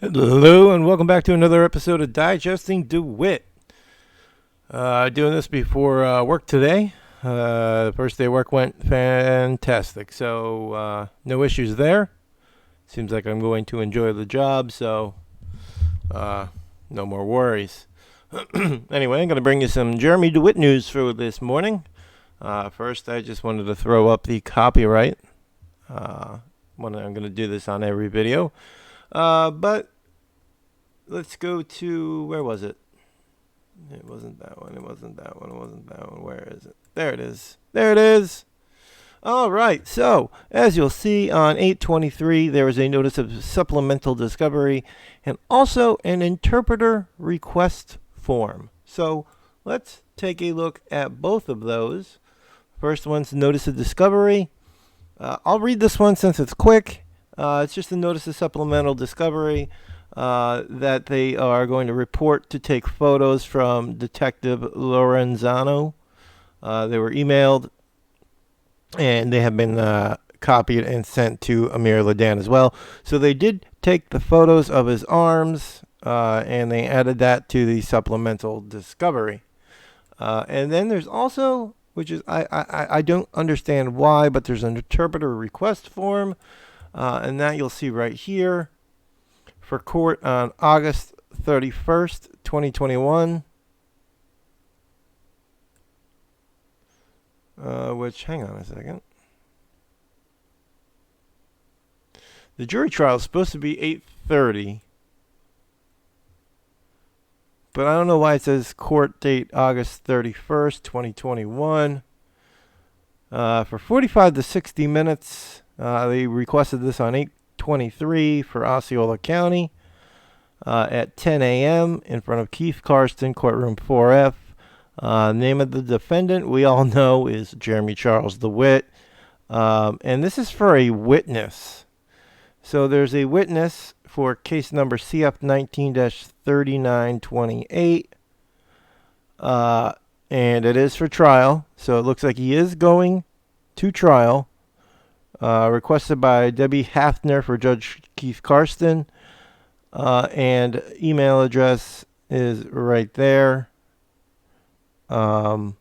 Hello and welcome back to another episode of Digesting Dewitte. Doing this before work today. First day of work went fantastic, so no issues there. Seems like I'm going to enjoy the job, so no more worries. Anyway, I'm going to bring you some Jeremy DeWitt news for this morning. First, I just wanted to throw up the copyright. I'm going to do this on every video. But let's go to, where was it? It wasn't that one. It wasn't that one. It wasn't that one. Where is it? There it is. There it is. All right. So, as you'll see on 823, there is a notice of supplemental discovery and also an interpreter request form. So, let's take a look at both of those. First one's notice of discovery. I'll read this one since it's quick. It's just a notice of supplemental discovery that they are going to report to take photos from Detective Lorenzano. They were emailed, and they have been copied and sent to Amir Ladan as well. So they did take the photos of his arms, and they added that to the supplemental discovery. And then there's also, which is I don't understand why, but there's an interpreter request form. And that you'll see right here for court on August 31st, 2021. Which, hang on a second. The jury trial is supposed to be 8:30. But I don't know why it says court date August 31st, 2021. For 45 to 60 minutes. They requested this on 8/23 for Osceola County at 10 a.m. in front of Keith Karsten, courtroom 4F. Name of the defendant we all know is Jeremy Charles DeWitte. And this is for a witness. So there's a witness for case number CF 19-3928. And it is for trial. So it looks like he is going to trial. Requested by Debbie Hafner for Judge Keith Karsten. And email address is right there. So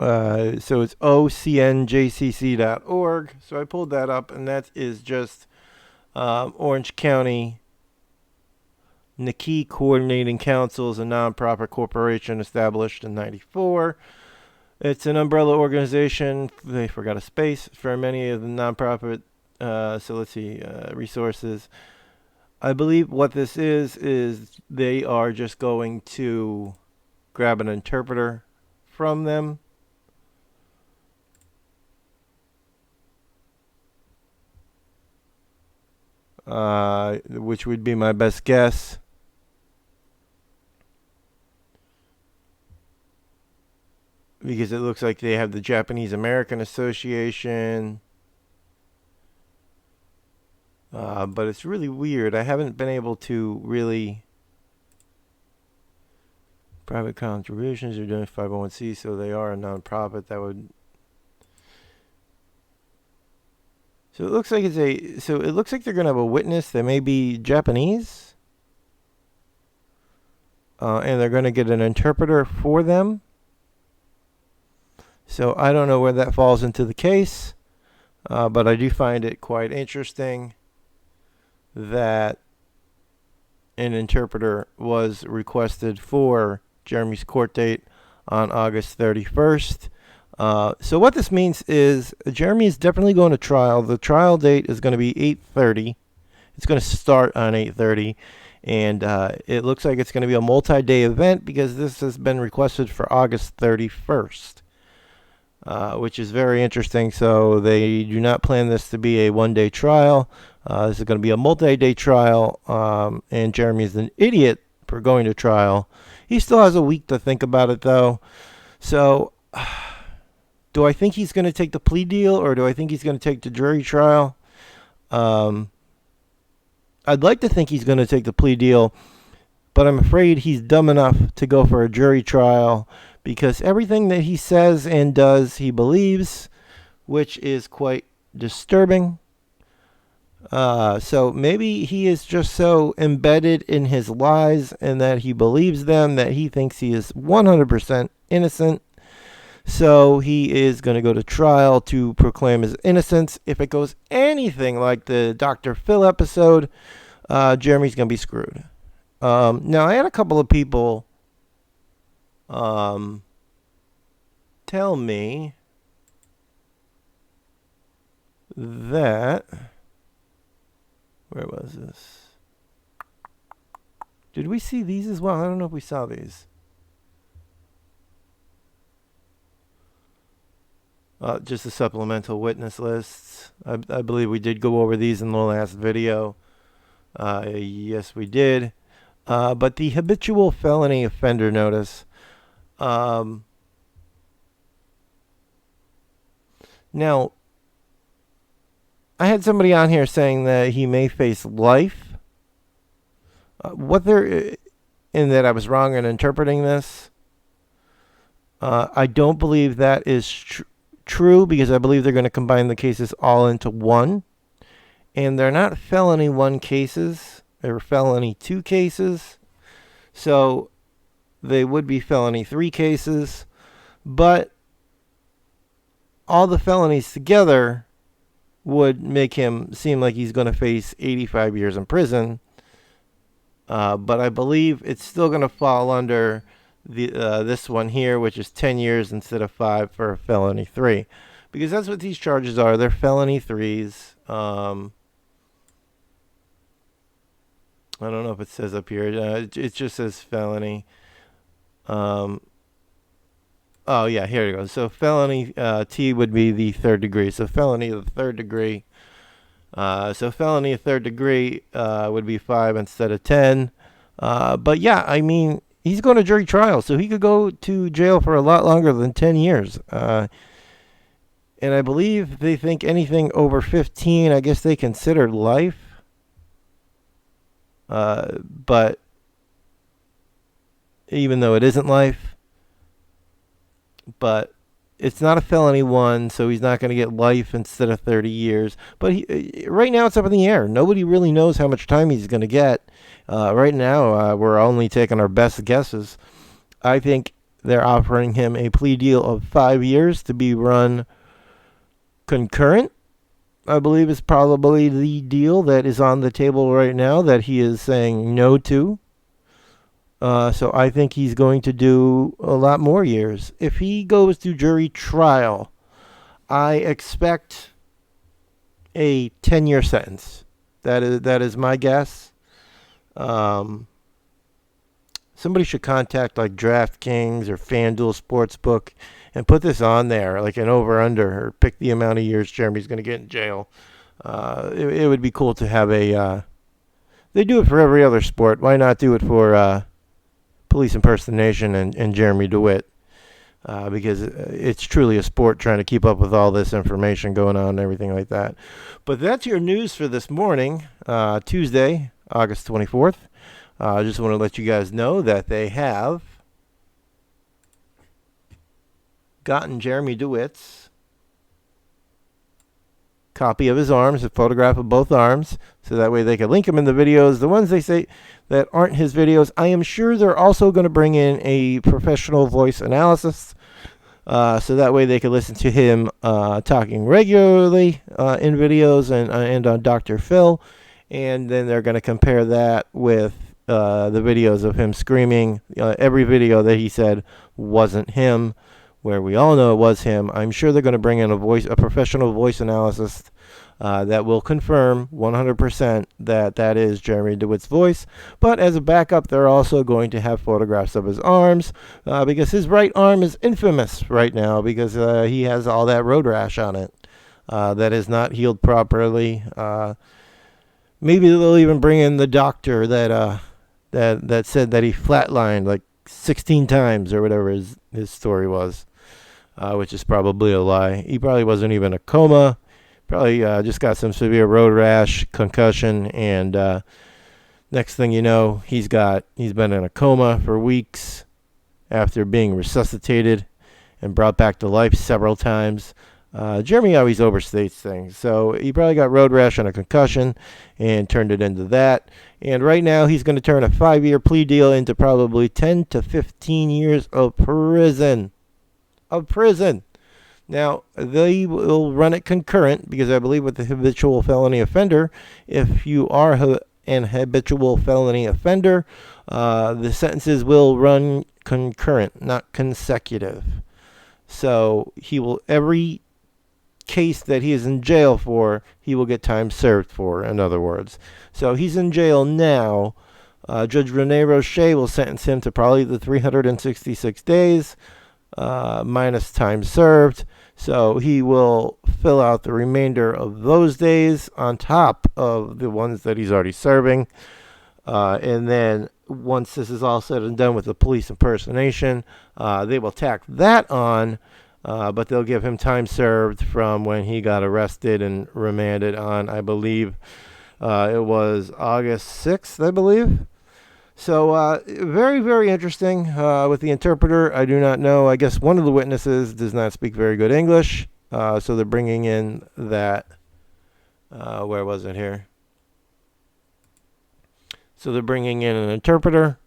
it's ocnjcc.org. So I pulled that up, and that is just Orange County Nikki Coordinating Council is a non-profit corporation established in 94. It's an umbrella organization. They forgot a space for many of the nonprofit. So let's see, resources. I believe what this is they are just going to grab an interpreter from them. Which would be my best guess. Because it looks like they have the Japanese American Association. But it's really weird. I haven't been able to really... Private contributions are doing 501c, so they are a nonprofit. That would... So it looks like it's a... So it looks like they're going to have a witness that may be Japanese. And they're going to get an interpreter for them. So I don't know where that falls into the case. But I do find it quite interesting that an interpreter was requested for Jeremy's court date on August 31st. So what this means is Jeremy is definitely going to trial. The trial date is going to be 8:30. It's going to start on 8:30. And it looks like it's going to be a multi-day event because this has been requested for August 31st. Which is very interesting. So they do not plan this to be a one-day trial. This is going to be a multi-day trial, and Jeremy is an idiot for going to trial. He still has a week to think about it, though. So, do I think he's going to take the plea deal, or do I think he's going to take the jury trial? I'd like to think he's going to take the plea deal, but I'm afraid he's dumb enough to go for a jury trial because everything that he says and does, he believes, which is quite disturbing. So maybe he is just so embedded in his lies and that he believes them that he thinks he is 100% innocent. So he is going to go to trial to proclaim his innocence. If it goes anything like the Dr. Phil episode, Jeremy's going to be screwed. Now, I had a couple of people tell me that... Where was this? Did we see these as well? I don't know if we saw these. Just the supplemental witness lists. I believe we did go over these in the last video. Yes, we did. But the habitual felony offender notice. Now, I had somebody on here saying that he may face life. And that I was wrong in interpreting this. I don't believe that is true because I believe they're going to combine the cases all into one. And they're not felony 1 cases. They're felony 2 cases. So they would be felony 3 cases. But all the felonies together would make him seem like he's going to face 85 years in prison. But I believe it's still going to fall under this one here, which is 10 years instead of 5 for felony 3. Because that's what these charges are. They're felony 3s. I don't know if it says up here. It just says felony. Oh, yeah, here it goes. So felony T would be the 3rd degree. So felony of the 3rd degree. So felony of 3rd degree would be 5 instead of 10. But yeah, I mean, he's going to jury trial, so he could go to jail for a lot longer than 10 years. And I believe they think anything over 15, I guess they consider life. But even though it isn't life, but it's not a felony 1, so he's not going to get life instead of 30 years. But right now it's up in the air. Nobody really knows how much time he's going to get. Right now, we're only taking our best guesses. I think they're offering him a plea deal of 5 years to be run concurrent. I believe is probably the deal that is on the table right now that he is saying no to. So I think he's going to do a lot more years. If he goes to jury trial, I expect a 10-year sentence. That is my guess. Somebody should contact like DraftKings or FanDuel Sportsbook and put this on there, like an over-under, or pick the amount of years Jeremy's going to get in jail. It would be cool to have a... they do it for every other sport. Why not do it for police impersonation and Jeremy Dewitte? Because it's truly a sport trying to keep up with all this information going on and everything like that. But that's your news for this morning, Tuesday, August 24th. I just want to let you guys know that they have gotten Jeremy Dewitte's copy of his arms, a photograph of both arms, so that way they can link him in the videos. The ones they say that aren't his videos, I am sure they're also going to bring in a professional voice analysis, so that way they can listen to him talking regularly in videos and on Dr. Phil, and then they're going to compare that with the videos of him screaming. Every video that he said wasn't him, where we all know it was him. I'm sure they're going to bring in a professional voice analyst that will confirm 100% that is Jeremy Dewitte's voice. But as a backup, they're also going to have photographs of his arms, because his right arm is infamous right now because he has all that road rash on it that is not healed properly. Maybe they'll even bring in the doctor that said that he flatlined like 16 times or whatever his story was. Which is probably a lie. He probably wasn't even in a coma. Probably just got some severe road rash, concussion, and next thing you know, he's been in a coma for weeks after being resuscitated and brought back to life several times. Jeremy always overstates things. So he probably got road rash and a concussion and turned it into that. And right now he's going to turn a 5-year plea deal into probably 10 to 15 years of prison. Now, they will run it concurrent because I believe with the habitual felony offender, if you are an habitual felony offender, the sentences will run concurrent, not consecutive. So he will, every case that he is in jail for, he will get time served for, in other words. So he's in jail now. Judge Rene Roche will sentence him to probably the 366 days minus time served. So he will fill out the remainder of those days on top of the ones that he's already serving. And then once this is all said and done with the police impersonation, they will tack that on, but they'll give him time served from when he got arrested and remanded on, I believe, it was August 6th, I believe. So very, very interesting with the interpreter. I do not know. I guess one of the witnesses does not speak very good English. So they're bringing in that. Where was it here? So they're bringing in an interpreter.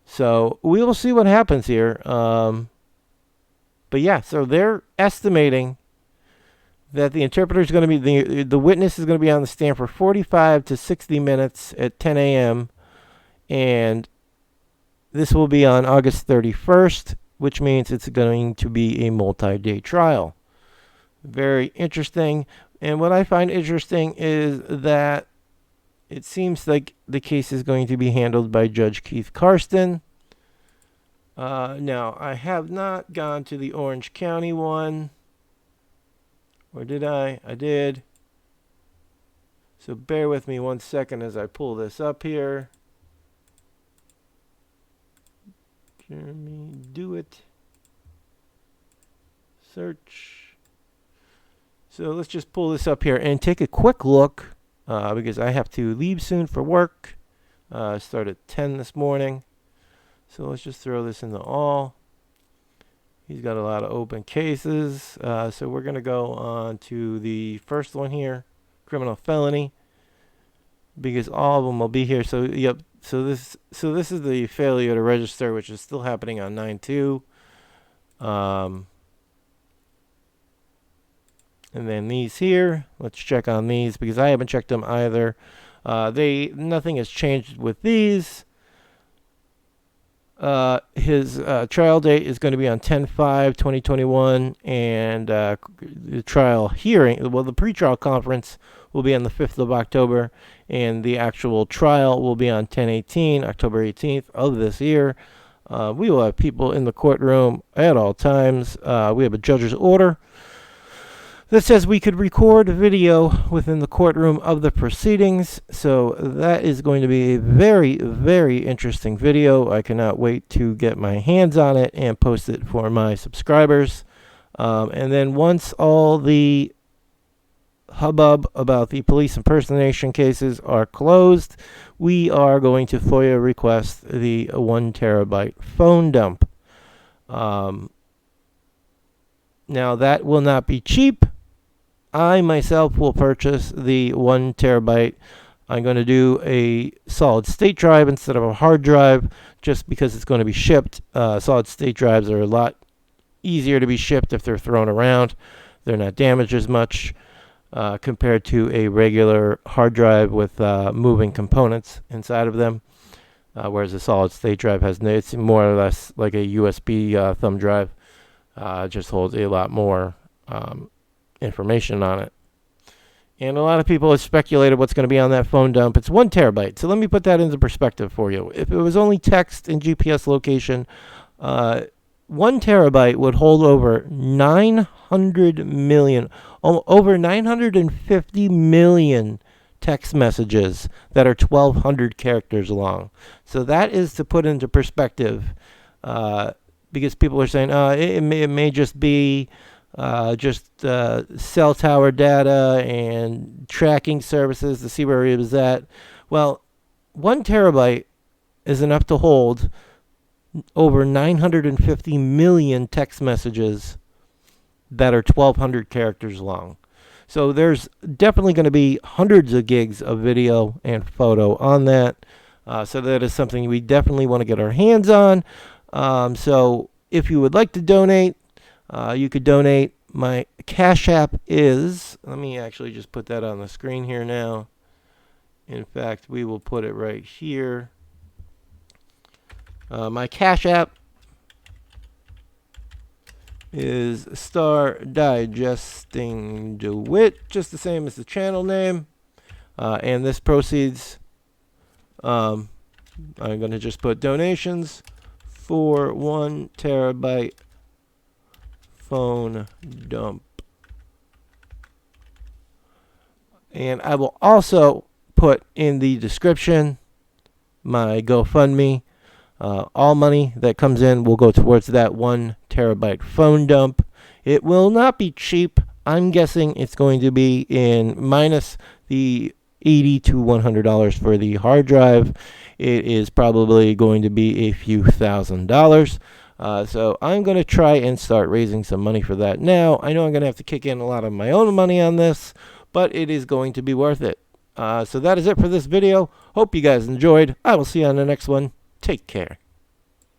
So we will see what happens here. But yeah, so they're estimating that the interpreter is going to be, the witness is going to be on the stand for 45 to 60 minutes at 10 a.m. And this will be on August 31st, which means it's going to be a multi-day trial. Very interesting. And what I find interesting is that it seems like the case is going to be handled by Judge Keith Karsten. Now, I have not gone to the Orange County one. Or did I? I did. So bear with me 1 second as I pull this up here. Jeremy Dewitte. Search. So let's just pull this up here and take a quick look because I have to leave soon for work. Start at 10 this morning. So let's just throw this into all. He's got a lot of open cases. So we're going to go on to the first one here, criminal felony, because all of them will be here. So, yep. So this is the failure to register, which is still happening on 9/2. And then these here, let's check on these because I haven't checked them either. Nothing has changed with these. His trial date is going to be on 10/5/2021, and the trial hearing, well, the pretrial conference will be on the 5th of October, and the actual trial will be on 10/18, October 18th of this year. We will have people in the courtroom at all times. We have a judge's order that says we could record video within the courtroom of the proceedings. So that is going to be a very, very interesting video. I cannot wait to get my hands on it and post it for my subscribers. And then once all the hubbub about the police impersonation cases are closed, we are going to FOIA request the 1 terabyte phone dump. Now that will not be cheap. I myself will purchase the 1 terabyte. I'm going to do a solid state drive instead of a hard drive just because it's going to be shipped. Solid state drives are a lot easier to be shipped if they're thrown around. They're not damaged as much compared to a regular hard drive with moving components inside of them. Whereas a solid state drive it's more or less like a USB thumb drive. Just holds a lot more information on it. And a lot of people have speculated what's going to be on that phone dump. It's 1 terabyte. So let me put that into perspective for you. If it was only text and GPS location, 1 terabyte would hold over 900 million, over 950 million text messages that are 1,200 characters long. So that is to put into perspective, because people are saying, it may just be cell tower data and tracking services to see where he was at. Well, 1 terabyte is enough to hold over 950 million text messages that are 1,200 characters long. So there's definitely going to be hundreds of gigs of video and photo on that. So that is something we definitely want to get our hands on. So if you would like to donate, you could donate. My Cash App is, let me actually just put that on the screen here now. In fact, we will put it right here. My Cash App is Star Digesting Dewitte, just the same as the channel name. And this proceeds, I'm going to just put donations for 1 terabyte phone dump. And I will also put in the description my GoFundMe. All money that comes in will go towards that 1 terabyte phone dump. It will not be cheap. I'm guessing it's going to be in minus the $80 to $100 for the hard drive. It is probably going to be a few $1,000s. So I'm going to try and start raising some money for that now. I know I'm going to have to kick in a lot of my own money on this, but it is going to be worth it. So that is it for this video. Hope you guys enjoyed. I will see you on the next one. Take care.